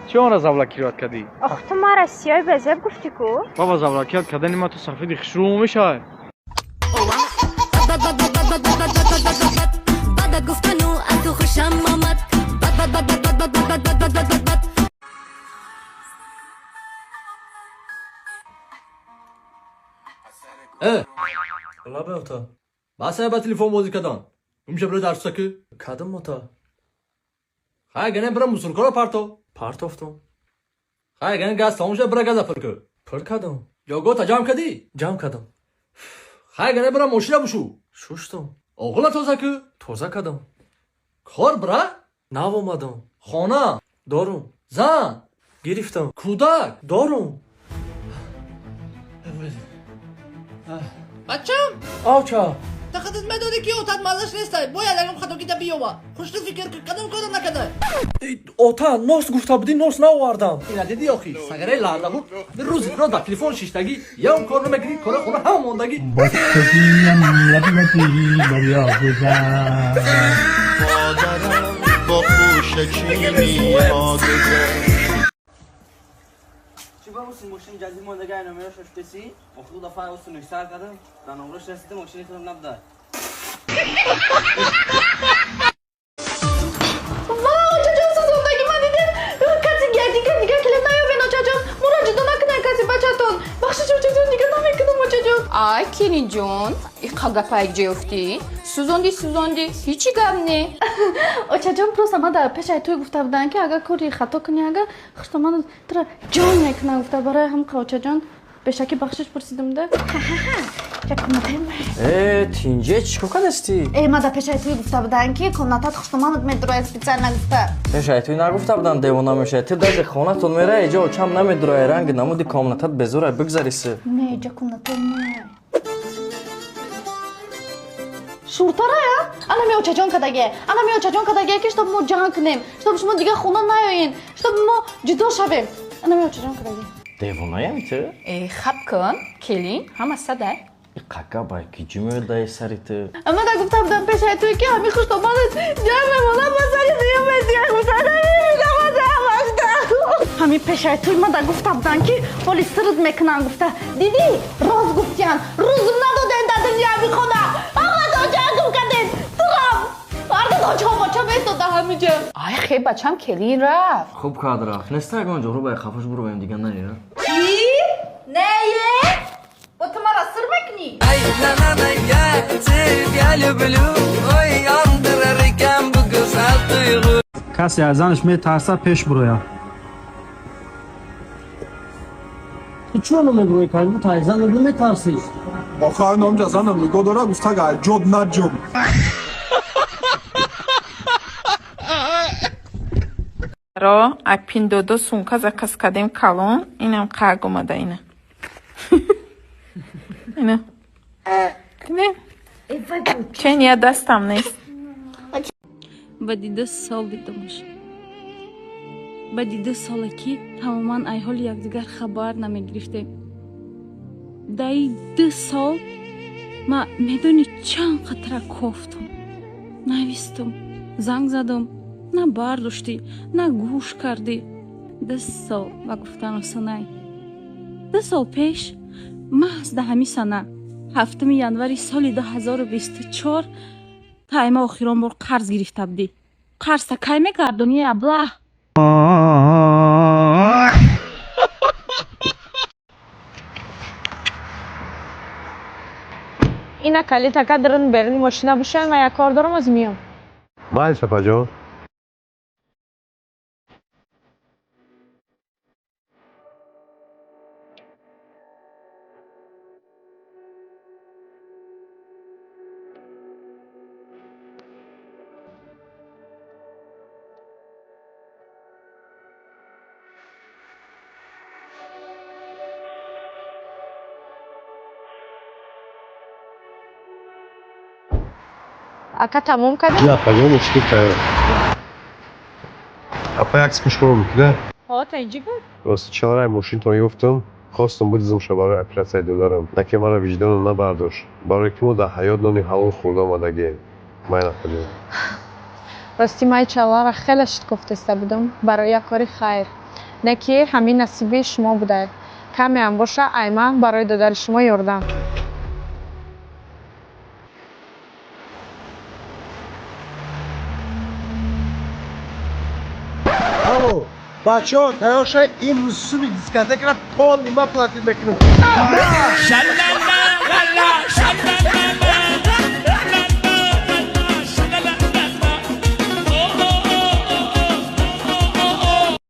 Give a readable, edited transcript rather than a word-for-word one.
چی آن را زولکی راد کردی؟ آخ تو ما رسیای بزب گفتی کو؟ بابا زولکی راد کردن ما تو سفیدی خشروع میشه. Ola be ota. Basaya ba telefon muzikadan. Umşe bre derstaki. Kadın ota. Hay gene bre musul kora parto. Partoftum. Hay gene gaz tamamşe bre gaza fırkı. Fırkadım. Yogo ta cam kadi. Cam kadım. Hay gene bre moşila buşu. Şuştum. Oğula tozakı. Tozakadım. Kor bra. Navomadım. Xona. Dorum. Zan. Giriftim. Kudak. Dorum. بچم Avça. تقدر مداری که اوتاد مازش نیسته باید اگم خطو گیده بیوه خوشتو فکر که کدام کدام نکده Ota nos gufta budi nos navardam. İna dedi oxi. Sagare larda bu. Bir rozi roz da telefon şiştagi. Ya kornu megri kora kora ham ondagi. بستگیم لبلبی دریا گذر مادرم با خوشکی چیکار می‌کنی ماشین جدید ماندگی اینو شش بسی اخرو دفعه اصلا نشتر کردم در نمرش رسیده ماشین خودم نبوده Vay çocuğum sezondaki madide kaçı geldi ki diğer kelimler yok ben o çocuğum Murat da nakne kaçı başaton bakşı çocuğum diğer namek kızım o çocuğum Ay Keninjon iqaga paygja ufti Suzondi hichi gap ne o çocuğum просто мада пешай той гуфта будан ки агар кори хато куни агар хиштаман тра ҷон мекунам гуфта барои ҳам қавчаҷон бешаки бахшиш пурсидимда тинҷе чикор кардасти мада пешай той гуфта будан ки комнатат хиштаманат медурояд специально гуфта пешай той нагуфта будан девона мешавад ти даги хонатон мерай эҷо чам намедурояй ранги намуди комнатат безурай бигзариси не эҷа комнатон не шуртара я ана меочаҷон кадаге ки чтобы мо ҷанг кунем чтобы шумо дигар хона наёин чтобы мо ҷудо шавем ана меочаҷон кадаге девонаям ти хаб кун келин ҳама садай иқака ки ҷумёдаи сари ти мада гуфта будам пешаи туи ки ҳами хуштобанат ҷамемона ба сари ҳами пешаи туи мада гуфта будам ки ҳоли сирд мекунам гуфта диди роз гуфтиян рӯзм надодем дар дунёви хона ҳамадо ҷангм кардем турам ардадо чомоча месода ҳамиҷа Ay хеб бачам келин рафт хуб кард рафт неста ягон ҷо рӯбаи хафаш буровем дига ная чӣ нае бо ту мара сир мекунӣ کسی از زنش میترسه پیش بروید تو چون نمیگویی کنی تو از زن نمیترسی آخر نامجا زنم نگاه داره گفته که جب نه جب ро апиндодо сумка заказ кардем калон инам қарг омада ина ина чен я дастам нест баъди 2 сол дидамаш баъди 2 сола ки тамоман айҳоли якдигар хабар намегирифтем даи 2 сол ма медони чанд қатра кофтум навистум занг задам на бардошти на гӯш кардӣ 2 сол ба гуфтан осонай 2 сол пеш маҳз даҳами сана 7 январи соли 2024 тайма охирон бор қарз гирифта будӣ қарзта кай мегардонӣ аблаҳ ина калитака дирин берини мошина бушоян ва як кор дорам аз миём майли сапаҷон ака тамом кардем на пойдем учти кайо апа як скушмо мекуда ҳо та инҷи буд рости чараи мошинтон ёфтам хостам будизамша барои оператсияи диларам наке мара виҷдонам набардошт барои ки мо дар ҳаёт нони ҳалол хӯрда омадагем май накардем рости ман чаларо хеле шиткофтеста будам барои як кори хайр. Не ки ҳамин насиби шумо буда. Каме ҳам боша ай ман барои додани шумо ёрдам. Алло, бачаҳо тайёр шавед, имрӯз субҳи дискотекаро пол нима платит мекунем.